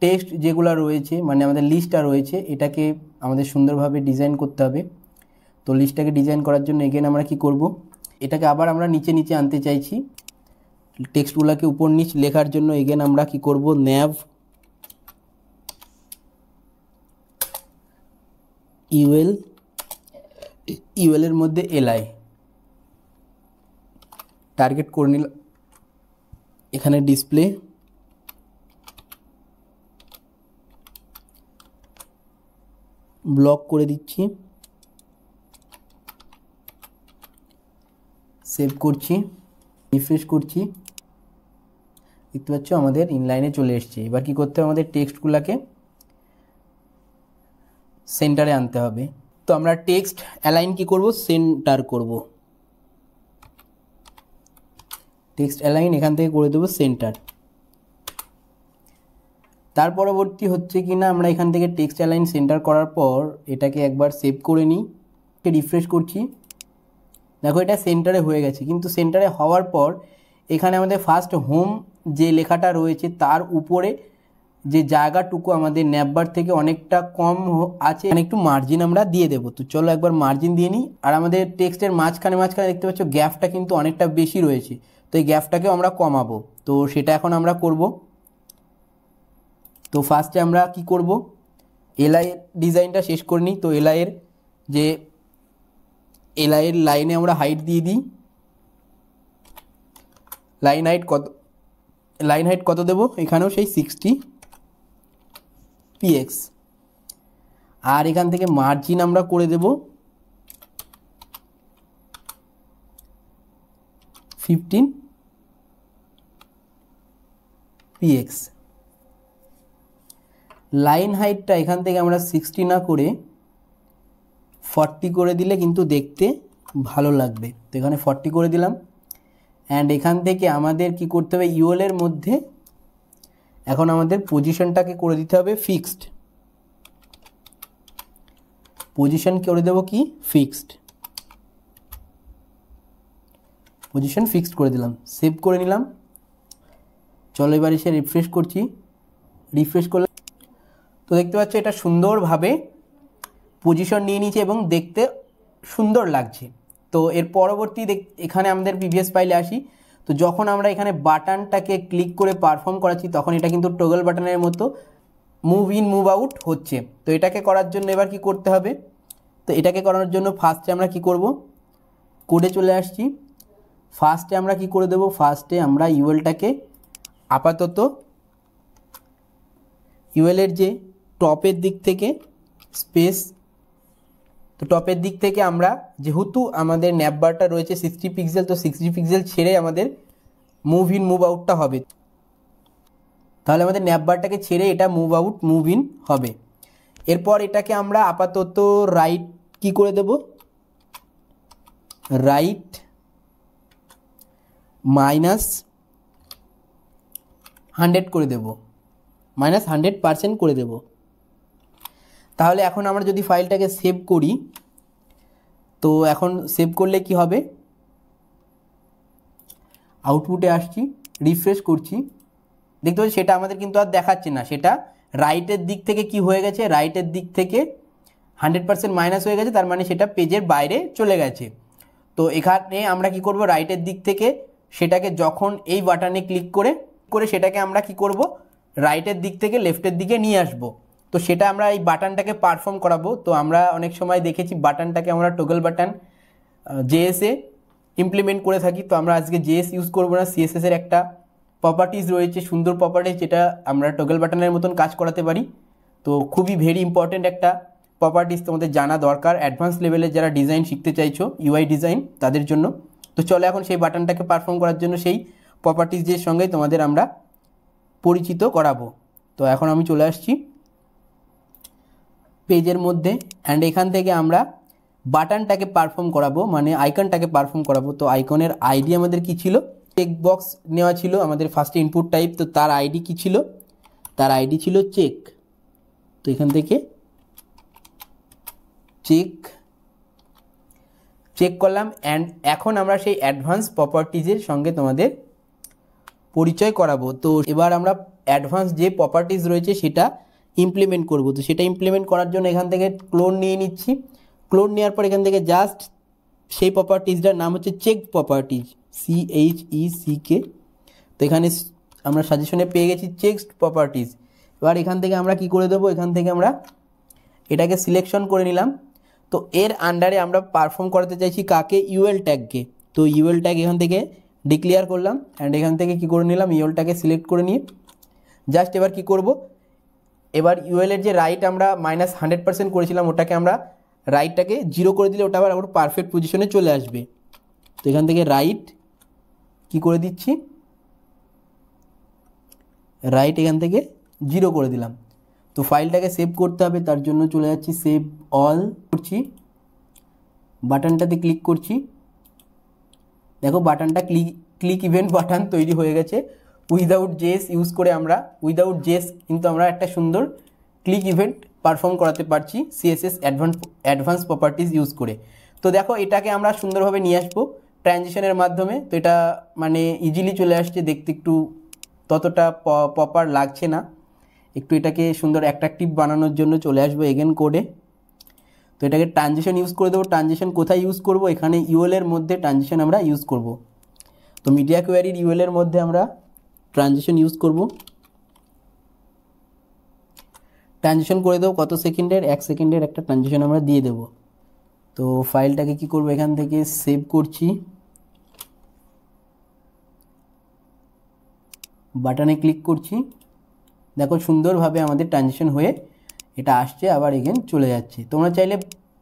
টেক্সট যেগুলো রয়েছে মানে আমাদের লিস্টটা রয়েছে, এটাকে আমাদের সুন্দরভাবে ডিজাইন করতে হবে। তো লিস্টটাকে ডিজাইন করার জন্য এগেন আমরা কি করব, এটাকে আবার আমরা নিচে নিচে আনতে চাইছি। টেক্সটগুলোকে উপর নিচ লেখার জন্য এগেন আমরা কি করব, ন্যাভ ইউএল ইউএল এর মধ্যে এলআই টার্গেট করে নিলাম, এখানে ডিসপ্লে, ব্লক করে দিচ্ছি, সেভ করছি, রিফ্রেশ করছি, দেখতে পাচ্ছ আমাদের ইনলাইনে চলে এসছে। এবার কি করতে হবে, আমাদের টেক্সটগুলোকে সেন্টারে আনতে হবে। তো আমরা টেক্সট অ্যালাইন কি করব, সেন্টার করব, টেক্সট অ্যালাইন এখান থেকে করে দেবো সেন্টার। তার পরবর্তী হচ্ছে কি না, আমরা এখান থেকে টেক্সট অ্যালাইন সেন্টার করার পর এটাকে একবার সেভ করে নিই, রিফ্রেশ করছি, দেখো এটা সেন্টারে হয়ে গেছে। কিন্তু সেন্টারে হওয়ার পর এখানে আমাদের ফার্স্ট হোম যে লেখাটা রয়েছে তার উপরে যে জায়গাটুকু আমাদের ন্যাপবার থেকে অনেকটা কম আছে, এখানে একটু মার্জিন আমরা দিয়ে দেবো। তো চলো একবার মার্জিন দিয়ে নিই। আর আমাদের টেক্সটের মাঝখানে দেখতে পাচ্ছ গ্যাপটা কিন্তু অনেকটা বেশি রয়েছে, তো এই গ্যাপটাকেও আমরা কমাবো। তো সেটা এখন আমরা করব। তো ফার্স্টে আমরা কি করব, এলআই ডিজাইনটা শেষ করে নিই। তো এলআই এর লাইনে আমরা হাইট দিয়ে দিই। লাইন হাইট কত দেবো, এখানেও সেই 60 px। আর এখান থেকে মার্জিন আমরা করে দেব 15 px। লাইন হাইটটা এখান থেকে আমরা 60 না করে 40 করে দিলে কিন্তু দেখতে ভালো লাগবে। তো এখানে 40 করে দিলাম। অ্যান্ড এখান থেকে আমাদের কি করতে হবে, ইউএল এর মধ্যে এখন আমাদের পজিশনটাকে করে দিতে হবে ফিক্সড। পজিশন করে দেব কি ফিক্সড, পজিশন ফিক্সড করে দিলাম, সেভ করে নিলাম। চলো এবার এসে রিফ্রেশ করছি, রিফ্রেশ করলে তো দেখতে পাচ্ছ এটা সুন্দরভাবে পজিশন নিয়ে নিয়েছে এবং দেখতে সুন্দর লাগছে। তো এর পরবর্তী এখানে আমাদের প্রিভিয়াস ফাইলে আসি। তো যখন আমরা এখানে বাটনটাকে ক্লিক করে পারফর্ম করাচ্ছি তখন এটা কিন্তু টগল বাটনের মতো মুভ ইন মুভ আউট হচ্ছে। তো এটাকে করার জন্য এবার কি করতে হবে, তো এটাকে করানোর জন্য ফার্স্টে আমরা কি করব, কোডে চলে আসছি। ফার্স্টে আমরা কি করে দেব, ফার্স্টে আমরা ইউএলটাকে আপাতত ইউএলের যে টপের দিক থেকে স্পেস, তো টপের দিক থেকে আমরা যেহেতু আমাদের ন্যাপবারটা রয়েছে 60 পিক্সেল, তো 60 পিক্সেল ছেড়ে আমাদের মুভ ইন মুভ আউটটা হবে। তাহলে আমাদের ন্যাপবারটাকে ছেড়ে এটা মুভ আউট মুভ ইন হবে। এরপর এটাকে আমরা আপাতত রাইট কি করে দেব, রাইট -100 করে দেব, -100% করে দেব। তাহলে এখন আমরা যদি ফাইলটাকে সেভ করি, তো এখন সেভ করলে কি হবে, আউটপুটে আসছি, রিফ্রেশ করছি, দেখতে পাচ্ছি সেটা আমাদের কিন্তু আর দেখাচ্ছে না, সেটা রাইটের দিক থেকে কি হয়ে গেছে, রাইটের দিক থেকে 100% মাইনাস হয়ে গেছে, তার মানে সেটা পেজের বাইরে চলে গেছে। তো এখানে আমরা কি করব, রাইটের দিক থেকে সেটাকে যখন এই বাটনে ক্লিক করে সেটাকে আমরা কি করব, রাইটের দিক থেকে লেফটের দিকে নিয়ে আসব। তো সেটা আমরা এই বাটনটাকে পারফর্ম করাবো। তো আমরা অনেক সময় দেখেছি বাটনটাকে আমরা টগল বাটন জেএসে ইমপ্লিমেন্ট করে থাকি। তো আমরা আজকে জেএস ইউজ করবো না, সিএসএস এর একটা প্রপার্টিজ রয়েছে, সুন্দর প্রপার্টিজ, যেটা আমরা টগল বাটনের মতন কাজ করাতে পারি। তো খুবই ভেরি ইম্পর্টেন্ট একটা প্রপার্টিজ, তোমাদের জানা দরকার অ্যাডভান্স লেভেলের যারা ডিজাইন শিখতে চাইছো, ইউআই ডিজাইন, তাদের জন্য। তো চলো এখন সেই বাটনটাকে পারফর্ম করার জন্য সেই প্রপার্টিজের সঙ্গে তোমাদের আমরা পরিচিত করাবো। তো এখন আমি চলে আসছি পেজের মধ্যে, অ্যান্ড এখান থেকে আমরা বাটনটাকে পারফর্ম করাবো, মানে আইকনটাকে পারফর্ম করাবো। তো আইকনের আইডি আমাদের কি ছিল, চেক বক্স নেওয়া ছিল আমাদের ফার্স্টে ইনপুট টাইপ। তো তার আইডি কি ছিল, তার আইডি ছিল চেক। তো এখান থেকে চেক করলাম। অ্যান্ড এখন আমরা সেই অ্যাডভান্স প্রপার্টিজের সঙ্গে তোমাদের পরিচয় করাবো। তো এবার আমরা অ্যাডভান্স যে প্রপার্টিজ রয়েছে সেটা ইমপ্লিমেন্ট করব। তো সেটা ইমপ্লিমেন্ট করার জন্য এখান থেকে ক্লোন নিয়ে নিচ্ছি। ক্লোন নেওয়ার পর এখান থেকে জাস্ট সেই প্রপার্টিজটার নাম হচ্ছে চেক প্রপার্টিজ, CHECK। তো এখানে আমরা সাজেশনে পেয়ে গেছি চেক প্রপার্টিজ। এবার এখান থেকে আমরা কি করে দেবো, এখান থেকে আমরা এটাকে সিলেকশন করে নিলাম। তো এর আন্ডারে আমরা পারফর্ম করাতে চাইছি কাকে, ইউএল ট্যাগকে। তো ইউএল ট্যাগ এখান থেকে ডিক্লেয়ার করলাম অ্যান্ড এখান থেকে কি করে নিলাম, ইউএল ট্যাগে সিলেক্ট করে নিয়ে জাস্ট এবার কি করব, এবার ইউএলের যে রাইট আমরা -100% করেছিলাম ওটাকে আমরা রাইটটাকে 0 করে দিলে ওটা আবার পারফেক্ট পজিশনে চলে আসবে। তো এখান থেকে রাইট কি করে দিচ্ছি, রাইট এখান থেকে 0 করে দিলাম। তো ফাইলটাকে সেভ করতে হবে, তার জন্য চলে যাচ্ছি সেভ অল করছি, বাটনটাতে ক্লিক করছি। দেখো বাটনটা ক্লিক ইভেন্ট বাটন তৈরি হয়ে গেছে। উইদাউট জেএস ইউজ করে আমরা উইদাউট জেএস কিন্তু আমরা একটা সুন্দর ক্লিক ইভেন্ট পারফর্ম করাতে পারছি সিএসএস অ্যাডভান্স প্রপার্টিজ ইউজ করে। তো দেখো এটাকে আমরা সুন্দরভাবে নিয়ে আসবো ট্রানজিশনের মাধ্যমে। তো এটা মানে ইজিলি চলে আসছে, দেখতে একটু ততটা প্রপার লাগছে না, একটু এটাকে সুন্দর অ্যাট্রাকটিভ বানানোর জন্য চলে আসবো এগেন কোডে। তো এটাকে ট্রানজিশন ইউজ করে দেবো। ট্রানজিশন কোথায় ইউজ করব, এখানে ইউএলের মধ্যে ট্রানজিশন আমরা ইউজ করব। তো মিডিয়া কোয়ারির ইউএলের মধ্যে আমরা ট্রানজিশন ইউজ করব। ট্রানজিশন করে দেবো কত সেকেন্ডের, 1 সেকেন্ডের একটা ট্রানজিশন আমরা দিয়ে দেব। তো ফাইলটাকে কি করব, এখান থেকে সেভ করছি, বাটনে ক্লিক করছি। দেখো সুন্দরভাবে আমাদের ট্রানজিশন হয়ে এটা আসছে, আবার এগেন চলে যাচ্ছে। তোমরা চাইলে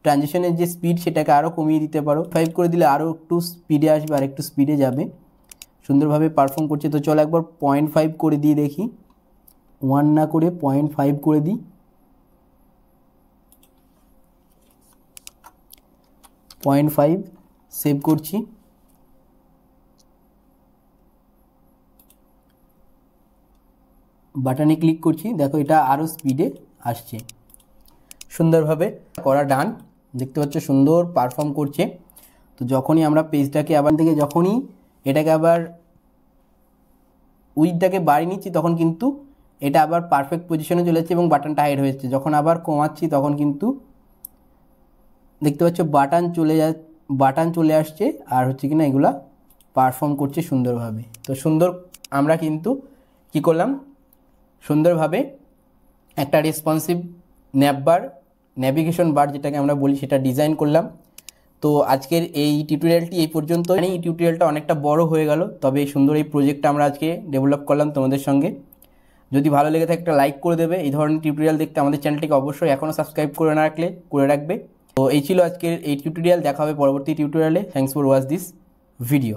ট্রানজিশনের যে স্পিড সেটাকে আরও কমিয়ে দিতে পারো, 5 করে দিলে আরও একটু স্পিডে আসবে, আর একটু স্পিডে যাবে। সুন্দরভাবে পারফর্ম করছে। তো চলো একবার 0.5 করে দিয়ে দেখি, 1 না করে 0.5 করে দিই। 0.5 সেভ করছি, বাটনে ক্লিক করছি। দেখো এটা আরও স্পিডে আসছে, সুন্দরভাবে করা ডান। দেখতে পাচ্ছ সুন্দর পারফর্ম করছে। তো যখনই আমরা পেজটাকে আবার থেকে যখনই এটাকে আবার উইডটাকে বাড়িয়ে নিচ্ছি তখন কিন্তু এটা আবার পারফেক্ট পজিশনে চলে যাচ্ছে এবং বাটনটা হাইড হয়ে যাচ্ছে। যখন আবার কমাচ্ছি তখন কিন্তু দেখতে পাচ্ছ বাটন চলে আসছে, আর হচ্ছে কিনা এগুলা পারফর্ম করছে সুন্দরভাবে। তো সুন্দর আমরা কিন্তু কি করলাম, সুন্দরভাবে একটা রেসপন্সিভ নেভিগেশন বার যেটাকে আমরা বলি সেটা ডিজাইন করলাম। তো আজকের এই টিউটোরিয়ালটি এই পর্যন্ত। এই টিউটোরিয়ালটা অনেকটা বড় হয়ে গেল, তবে সুন্দর এই প্রজেক্টটা আমরা আজকে ডেভেলপ করলাম তোমাদের সঙ্গে। যদি ভালো লেগে থাকে একটা লাইক করে দেবে। এই ধরনের টিউটোরিয়াল দেখতে আমাদের চ্যানেলটিকে অবশ্যই এখনও সাবস্ক্রাইব করে না রাখলে করে রাখবে। তো এই ছিল আজকের এই টিউটোরিয়াল, দেখা হবে পরবর্তী টিউটোরিয়ালে। Thanks for watch this video.